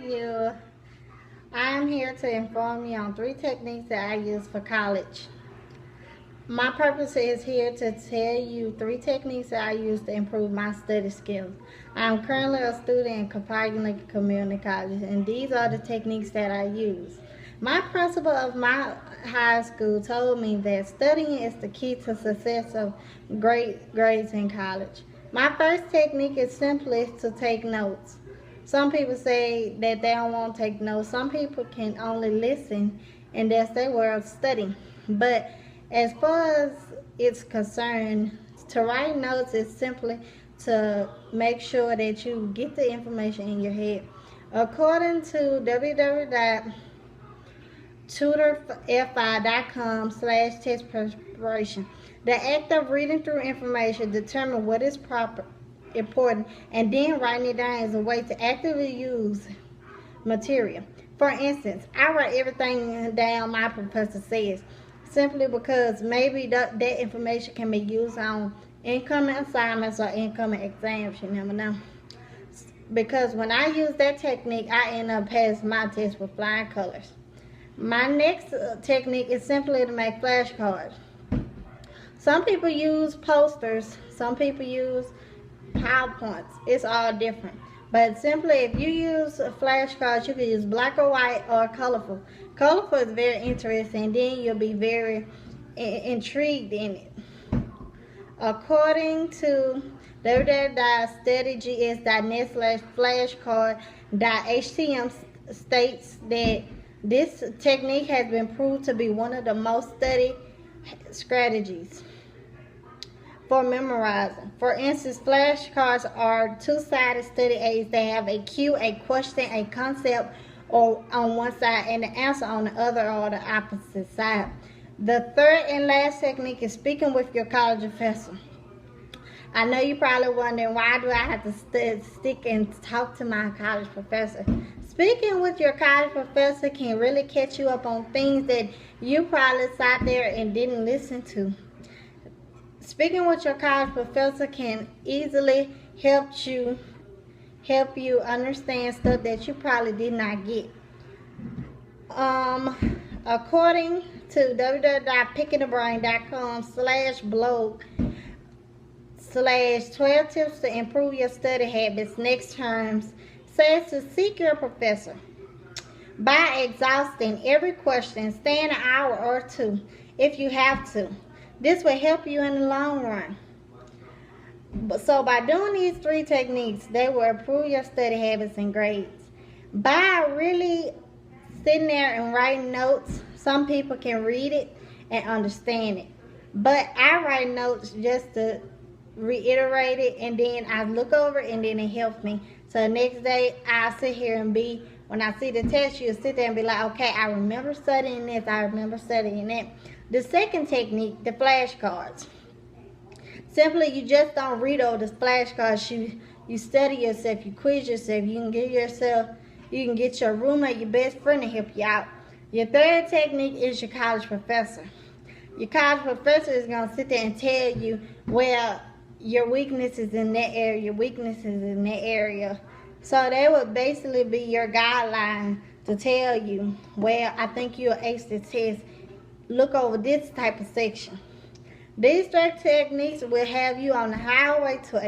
you. I'm here to inform you on 3 techniques that I use for college. My purpose is here to tell you 3 techniques that I use to improve my study skills. I'm currently a student in Copiah Community College, and these are the techniques that I use. My principal of my high school told me that studying is the key to success of great grades in college. My first technique is simply to take notes. Some people say that they don't want to take notes. Some people can only listen, and that's their way of studying. But as far as it's concerned, to write notes is simply to make sure that you get the information in your head. According to www.tutorfi.com/test preparation, the act of reading through information determine what is important, and then writing it down is a way to actively use material. For instance, I write everything down my professor says, simply because maybe that information can be used on incoming assignments or incoming exams. You never know. Because when I use that technique, I end up passing my test with flying colors. My next technique is simply to make flashcards. Some people use posters, some people use PowerPoints. It's all different. But simply, if you use flashcards, you can use black or white or colorful. Colorful is very interesting, then you'll be very intrigued in it. According to www.studygs.net/flashcard.htm states that this technique has been proved to be one of the most studied strategies for memorizing. For instance, flashcards are 2-sided study aids. They have a cue, a question, a concept or on one side and the answer on the other or the opposite side. The third and last technique is speaking with your college professor. I know you're probably wondering, why do I have to stick and talk to my college professor? Speaking with your college professor can really catch you up on things that you probably sat there and didn't listen to. Speaking with your college professor can easily help you understand stuff that you probably did not get. According to www.pickingthebrain.com/blog/12 tips to improve your study habits next terms, says to seek your professor by exhausting every question. Stay an hour or 2 if you have to. This will help you in the long run. So by doing these 3 techniques, they will improve your study habits and grades. By really sitting there and writing notes, some people can read it and understand it. But I write notes just to reiterate it, and then I look over it, and then it helps me. So the next day, I'll sit here and when I see the test, you'll sit there and be like, okay, I remember studying this, I remember studying that. The second technique, the flashcards. Simply, you just don't read over the flashcards. You study yourself, you quiz yourself, you can get your roommate, your best friend to help you out. Your third technique is your college professor. Your college professor is going to sit there and tell you, well, your weaknesses in that area, your weaknesses in that area. So they would basically be your guideline to tell you, well, I think you'll ace the test. Look over this type of section. These 3 techniques will have you on the highway to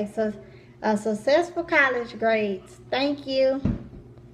a successful college grades. Thank you.